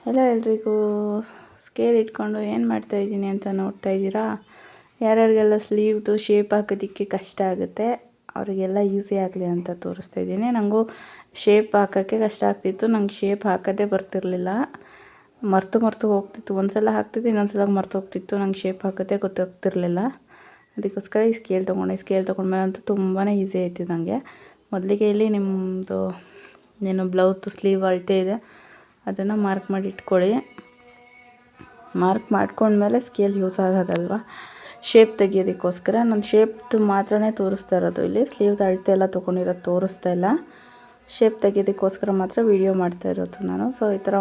ಎಲ್ಲ ಎಲ್ರಿಗೂ ಸ್ಕೇಲ್ ಇಟ್ಕೊಂಡು ಏನು ಮಾಡ್ತಾಯಿದ್ದೀನಿ ಅಂತ ನೋಡ್ತಾ ಇದ್ದೀರಾ. ಯಾರ್ಯಾರಿಗೆಲ್ಲ ಸ್ಲೀವ್ದು ಶೇಪ್ ಹಾಕೋದಕ್ಕೆ ಕಷ್ಟ ಆಗುತ್ತೆ ಅವರಿಗೆಲ್ಲ ಈಸಿ ಆಗಲಿ ಅಂತ ತೋರಿಸ್ತಾ ಇದ್ದೀನಿ. ನನಗೂ ಶೇಪ್ ಹಾಕೋಕ್ಕೆ ಕಷ್ಟ ಆಗ್ತಿತ್ತು, ನಂಗೆ ಶೇಪ್ ಹಾಕೋದೇ ಬರ್ತಿರಲಿಲ್ಲ, ಮರ್ತು ಹೋಗ್ತಿತ್ತು. ಒಂದು ಸಲ ಹಾಕ್ತಿದ್ದೆ, ಇನ್ನೊಂದು ಸಲ ಮರ್ತು ಹೋಗ್ತಿತ್ತು, ನಂಗೆ ಶೇಪ್ ಹಾಕೋದೇ ಗೊತ್ತಾಗ್ತಿರ್ಲಿಲ್ಲ. ಅದಕ್ಕೋಸ್ಕರ ಈ ಸ್ಕೇಲ್ ತೊಗೊಂಡ್ಮೇಲೆ ಅಂತೂ ತುಂಬಾ ಈಸಿ ಆಯಿತು ನನಗೆ. ಮೊದಲಿಗೆ ಇಲ್ಲಿ ನಿಮ್ಮದು ಏನು ಬ್ಲೌಸ್ದು ಸ್ಲೀವ್ ಅಳತೆ ಇದೆ ಅದನ್ನು ಮಾರ್ಕ್ ಮಾಡಿ ಇಟ್ಕೊಳ್ಳಿ. ಮಾರ್ಕ್ ಮಾಡ್ಕೊಂಡ್ಮೇಲೆ ಸ್ಕೇಲ್ ಯೂಸ್ ಆಗೋದಲ್ವ ಶೇಪ್ ತೆಗಿಯೋದಕ್ಕೋಸ್ಕರ. ನಾನು ಶೇಪ್ದು ಮಾತ್ರನೇ ತೋರಿಸ್ತಾ ಇರೋದು, ಇಲ್ಲಿ ಸ್ಲೀವ್ದು ಅಳತೆ ಎಲ್ಲ ತೊಗೊಂಡಿರೋದು ತೋರಿಸ್ತಾ ಇಲ್ಲ. ಶೇಪ್ ತೆಗಿಯೋದಕ್ಕೋಸ್ಕರ ಮಾತ್ರ ವೀಡಿಯೋ ಮಾಡ್ತಾ ಇರೋದು ನಾನು. ಸೊ ಈ ಥರ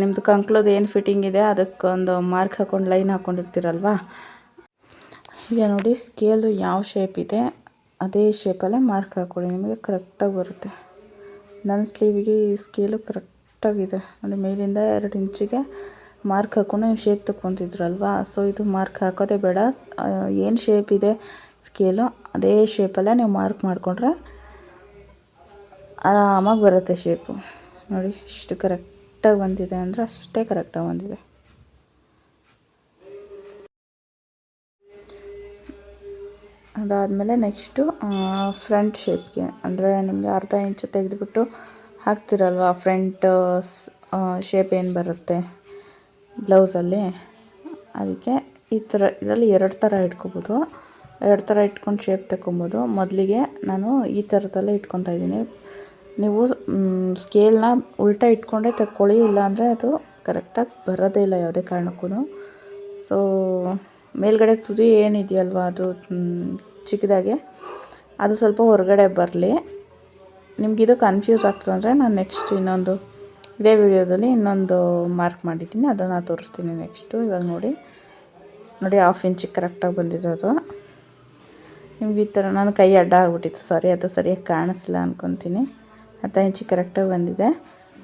ನಿಮ್ಮದು ಕಂಕ್ಳದ್ದು ಏನು ಫಿಟ್ಟಿಂಗ್ ಇದೆ ಅದಕ್ಕೊಂದು ಮಾರ್ಕ್ ಹಾಕ್ಕೊಂಡು ಲೈನ್ ಹಾಕ್ಕೊಂಡಿರ್ತೀರಲ್ವ. ಈಗ ನೋಡಿ ಸ್ಕೇಲು ಯಾವ ಶೇಪ್ ಇದೆ ಅದೇ ಶೇಪಲ್ಲೇ ಮಾರ್ಕ್ ಹಾಕ್ಕೊಳ್ಳಿ, ನಿಮಗೆ ಕರೆಕ್ಟಾಗಿ ಬರುತ್ತೆ. ನನ್ನ ಸ್ಲೀವಿಗೆ ಈ ಸ್ಕೇಲು ಕರೆಕ್ಟಾಗಿದೆ ನೋಡಿ. ಮೇಲಿಂದ 2 ಇಂಚಿಗೆ ಮಾರ್ಕ್ ಹಾಕ್ಕೊಂಡು ನೀವು ಶೇಪ್ ತಗೊತಿದ್ರಲ್ವ. ಸೊ ಇದು ಮಾರ್ಕ್ ಹಾಕೋದೇ ಬೇಡ, ಏನು ಶೇಪ್ ಇದೆ ಸ್ಕೇಲು ಅದೇ ಶೇಪಲ್ಲೇ ನೀವು ಮಾರ್ಕ್ ಮಾಡಿಕೊಂಡ್ರೆ ಆರಾಮಾಗಿ ಬರುತ್ತೆ ಶೇಪು. ನೋಡಿ ಇಷ್ಟು ಕರೆಕ್ಟಾಗಿ ಬಂದಿದೆ ಅಂದರೆ ಅಷ್ಟೇ ಕರೆಕ್ಟಾಗಿ ಬಂದಿದೆ. ಅದಾದಮೇಲೆ ನೆಕ್ಸ್ಟು ಫ್ರಂಟ್ ಶೇಪ್ಗೆ, ಅಂದರೆ ನಿಮಗೆ ಅರ್ಧ ಇಂಚು ತೆಗೆದುಬಿಟ್ಟು ಹಾಕ್ತಿರಲ್ವ ಫ್ರಂಟ್ ಶೇಪ್ ಏನು ಬರುತ್ತೆ ಬ್ಲೌಸಲ್ಲಿ, ಅದಕ್ಕೆ ಈ ಥರ ಇದರಲ್ಲಿ 2 ಥರ ಇಟ್ಕೊಬೋದು. 2 ಥರ ಇಟ್ಕೊಂಡು ಶೇಪ್ ತಗೊಬೋದು. ಮೊದಲಿಗೆ ನಾನು ಈ ಥರದಲ್ಲೇ ಇಟ್ಕೊತಾ ಇದ್ದೀನಿ. ನೀವು ಸ್ಕೇಲ್ನ ಉಲ್ಟಾ ಇಟ್ಕೊಂಡೇ ತಗೊಳ್ಳಿ, ಇಲ್ಲಾಂದರೆ ಅದು ಕರೆಕ್ಟಾಗಿ ಬರೋದೇ ಇಲ್ಲ ಯಾವುದೇ ಕಾರಣಕ್ಕೂ. ಸೊ ಮೇಲ್ಗಡೆ ತುದಿ ಏನಿದೆಯಲ್ವ ಅದು ಚಿಕ್ಕದಾಗೆ ಅದು ಸ್ವಲ್ಪ ಹೊರಗಡೆ ಬರಲಿ. ನಿಮಗಿದು ಕನ್ಫ್ಯೂಸ್ ಆಗ್ತದೆ ಅಂದರೆ ನಾನು ನೆಕ್ಸ್ಟ್ ಇನ್ನೊಂದು ಇದೇ ವಿಡಿಯೋದಲ್ಲಿ ಇನ್ನೊಂದು ಮಾರ್ಕ್ ಮಾಡಿದ್ದೀನಿ, ಅದನ್ನು ತೋರಿಸ್ತೀನಿ ನೆಕ್ಸ್ಟು. ಇವಾಗ ನೋಡಿ 1/2 ಇಂಚಿಗೆ ಕರೆಕ್ಟಾಗಿ ಬಂದಿದೆ ಅದು. ನಿಮ್ಗೆ ಈ ಥರ ನಾನು ಕೈ ಅಡ್ಡ ಆಗಿಬಿಟ್ಟಿತ್ತು, ಸಾರಿ, ಅದು ಸರಿಯಾಗಿ ಕಾಣಿಸ್ಲಿಲ್ಲ ಅಂದ್ಕೊತೀನಿ. 1/2 ಇಂಚಿಗೆ ಕರೆಕ್ಟಾಗಿ ಬಂದಿದೆ.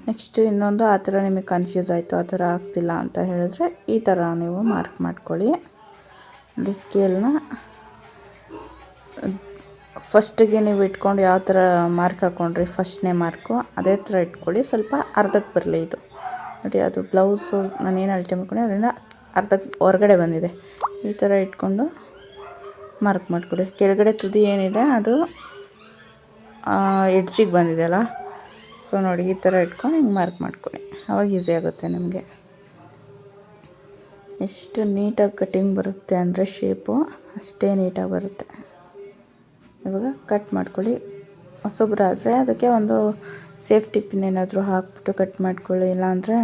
ನೆಕ್ಸ್ಟ್ ಇನ್ನೊಂದು ಆ ಥರ ನಿಮಗೆ ಕನ್ಫ್ಯೂಸ್ ಆಯಿತು, ಆ ಥರ ಆಗ್ತಿಲ್ಲ ಅಂತ ಹೇಳಿದ್ರೆ ಈ ಥರ ನೀವು ಮಾರ್ಕ್ ಮಾಡ್ಕೊಳ್ಳಿ. ನೋಡಿ ಸ್ಕೇಲ್ನ ಫಸ್ಟಿಗೆ ನೀವು ಇಟ್ಕೊಂಡು ಯಾವ ಥರ ಮಾರ್ಕ್ ಹಾಕ್ಕೊಂಡ್ರಿ ಫಸ್ಟ್ನೇ ಮಾರ್ಕು ಅದೇ ಥರ ಇಟ್ಕೊಳ್ಳಿ. ಸ್ವಲ್ಪ ಅರ್ಧಕ್ಕೆ ಬರಲಿ ಇದು ನೋಡಿ. ಅದು ಬ್ಲೌಸು ನಾನೇನು ಅಳತೆ ಮಾಡ್ಕೊಂಡು ಅದರಿಂದ ಅರ್ಧಕ್ಕೆ ಹೊರಗಡೆ ಬಂದಿದೆ. ಈ ಥರ ಇಟ್ಕೊಂಡು ಮಾರ್ಕ್ ಮಾಡಿಕೊಡಿ. ಕೆಳಗಡೆ ತುದಿ ಏನಿದೆ ಅದು ಎಡ್ಜಿಗೆ ಬಂದಿದೆಯಲ್ಲ, ಸೊ ನೋಡಿ ಈ ಥರ ಇಟ್ಕೊಂಡು ಹಿಂಗೆ ಮಾರ್ಕ್ ಮಾಡ್ಕೊಳ್ಳಿ, ಆವಾಗ ಈಸಿ ಆಗುತ್ತೆ ನಿಮಗೆ. ಎಷ್ಟು ನೀಟಾಗಿ ಕಟ್ಟಿಂಗ್ ಬರುತ್ತೆ ಅಂದರೆ ಶೇಪು ಅಷ್ಟೇ ನೀಟಾಗಿ ಬರುತ್ತೆ. ಇವಾಗ ಕಟ್ ಮಾಡ್ಕೊಳ್ಳಿ. ಹೊಸಬ್ರಾದರೆ ಅದಕ್ಕೆ ಒಂದು ಸೇಫ್ಟಿ ಪಿನ್ ಏನಾದರೂ ಹಾಕ್ಬಿಟ್ಟು ಕಟ್ ಮಾಡ್ಕೊಳ್ಳಿ, ಇಲ್ಲಾಂದರೆ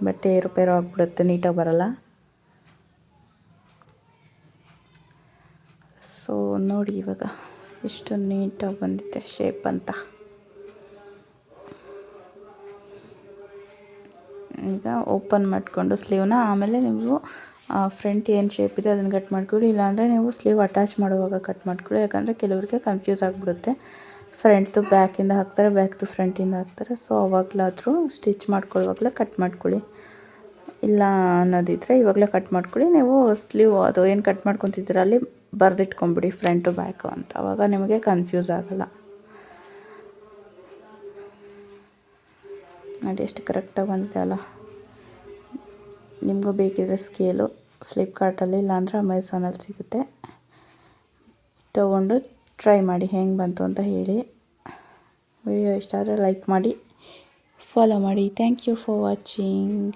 ಬಟ್ಟೆ ಏರುಪೇರು ಆಗಿಬಿಡುತ್ತೆ, ನೀಟಾಗಿ ಬರಲ್ಲ. ಸೊ ನೋಡಿ ಇವಾಗ ಎಷ್ಟು ನೀಟಾಗಿ ಬಂದಿದೆ ಶೇಪ್ ಅಂತ. ಈಗ ಓಪನ್ ಮಾಡಿಕೊಂಡು ಸ್ಲೀವ್ನ ಆಮೇಲೆ ನೀವು ಫ್ರಂಟ್ ಏನು ಶೇಪ್ ಇದೆ ಅದನ್ನು ಕಟ್ ಮಾಡ್ಕೊಳ್ಳಿ, ಇಲ್ಲಾಂದರೆ ನೀವು ಸ್ಲೀವ್ ಅಟ್ಯಾಚ್ ಮಾಡುವಾಗ ಕಟ್ ಮಾಡ್ಕೊಳ್ಳಿ. ಯಾಕಂದರೆ ಕೆಲವರಿಗೆ ಕನ್ಫ್ಯೂಸ್ ಆಗಿಬಿಡುತ್ತೆ, ಫ್ರಂಟ್ದು ಬ್ಯಾಕಿಂದ ಹಾಕ್ತಾರೆ, ಬ್ಯಾಕ್ದು ಫ್ರಂಟಿಂದ ಹಾಕ್ತಾರೆ. ಸೊ ಅವಾಗಲಾದರೂ ಸ್ಟಿಚ್ ಮಾಡ್ಕೊಳ್ಳುವಾಗಲೇ ಕಟ್ ಮಾಡ್ಕೊಳ್ಳಿ, ಇಲ್ಲ ಅನ್ನೋದಿದ್ದರೆ ಇವಾಗಲೇ ಕಟ್ ಮಾಡ್ಕೊಳ್ಳಿ. ನೀವು ಸ್ಲೀವ್ ಅದು ಏನು ಕಟ್ ಮಾಡ್ಕೊತಿದ್ದೀರ ಅಲ್ಲಿ ಬರೆದಿಟ್ಕೊಂಬಿಡಿ ಫ್ರಂಟು ಬ್ಯಾಕು ಅಂತ, ಆವಾಗ ನಿಮಗೆ ಕನ್ಫ್ಯೂಸ್ ಆಗೋಲ್ಲ. ನೋಡಿ ಎಷ್ಟು ಕರೆಕ್ಟಾಗಿ ಬಂದಿದೆ ಅಲ್ಲ. ನಿಮಗೂ ಬೇಕಿದ್ರೆ ಸ್ಕೇಲು ಫ್ಲಿಪ್ಕಾರ್ಟಲ್ಲಿ ಇಲ್ಲಾಂದರೆ ಅಮೆಝಾನಲ್ಲಿ ಸಿಗುತ್ತೆ, ತೊಗೊಂಡು ಟ್ರೈ ಮಾಡಿ ಹೆಂಗೆ ಬಂತು ಅಂತ ಹೇಳಿ. ವಿಡಿಯೋ ಇಷ್ಟ ಆದರೆ ಲೈಕ್ ಮಾಡಿ, ಫಾಲೋ ಮಾಡಿ. Thank you for watching.